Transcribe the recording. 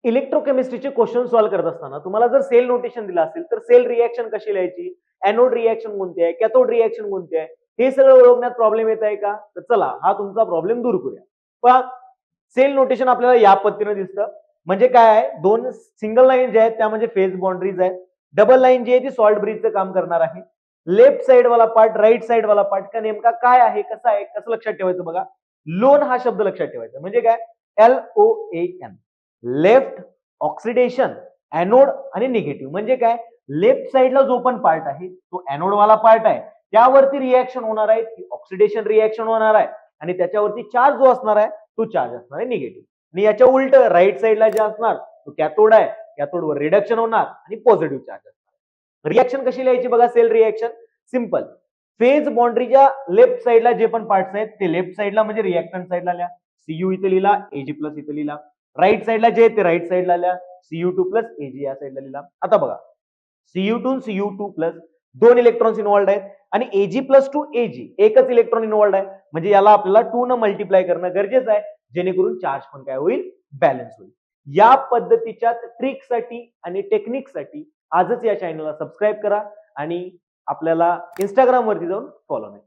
इलेक्ट्रोकेमिस्ट्रीचे question solve करत असताना तुम्हाला जर सेल नोटेशन दिलं असेल तर सेल रिएक्शन कशी लिहायची, एनोड रिएक्शन कोणती आहे, कॅथोड रिएक्शन कोणती आहे, हे सगळं ओळखण्यात प्रॉब्लेम येत आहे का? तर चला हा तुमचा प्रॉब्लेम दूर करूया. पहा, सेल नोटेशन आपल्याला या पद्धतीने दिसतं. म्हणजे काय आहे, दोन सिंगल लाईन जे आहेत त्या म्हणजे फेज बाउंड्रीज आहेत. डबल लाईन जी आहे ती सॉल्ट ब्रिजचं काम करणार आहे. लेफ्ट साइड वाला पार्ट, राईट साइड वाला पार्ट का नेमका काय आहे, कसा आहे, कसं लक्षात ठेवायचं बघा. लोन हा शब्द लक्षात ठेवायचा म्हणजे काय, LOAN, लेफ्ट ऑक्सिडेशन, एनोड आणि निगेटिव्ह. म्हणजे काय, लेफ्ट साइडला जो पण पार्ट आहे तो एनोड वाला पार्ट आहे, त्यावरती रिएक्शन होणार आहे, ती ऑक्सिडेशन रिएक्शन होणार आहे आणि त्याच्यावरती चार्ज जो असणार आहे तो चार्ज असणार आहे निगेटिव्ह. आणि याच्या उलट राईट साइडला जे असणार तो कॅथोड आहे, कॅथोडवर रिडक्शन होणार आणि पॉझिटिव्ह चार्ज असणार. रिएक्शन कशी लिहायची बघा, सेल रिएक्शन सिंपल. फेज बाउंड्रीच्या लेफ्ट साइडला जे पण पार्ट्स आहेत ते लेफ्ट साइडला म्हणजे रिएक्टंट साइडला लिहा, सीयू इथे लिहिला, एजी प्लस इथे लिहिला. राईट साइडला जे ते राईट साइडला लिहा, Cu2 प्लस एजी या साइडला लिहिला. आता बघा, Cu2 प्लस दोन इलेक्ट्रॉन्स इन्व्हॉल्ड आहेत आणि एजी प्लस टू एजी एकच इलेक्ट्रॉन इन्व्हॉल्ड आहे, म्हणजे याला आपल्याला 2 न मल्टिप्लाय करणं गरजेचं आहे, जेणेकरून चार्ज पण काय होईल, बॅलन्स होईल. या पद्धतीच्या ट्रिकसाठी आणि टेक्निकसाठी आजच या चॅनलला सबस्क्राईब करा आणि आपल्याला इंस्टाग्राम वरती जाऊन फॉलो करा.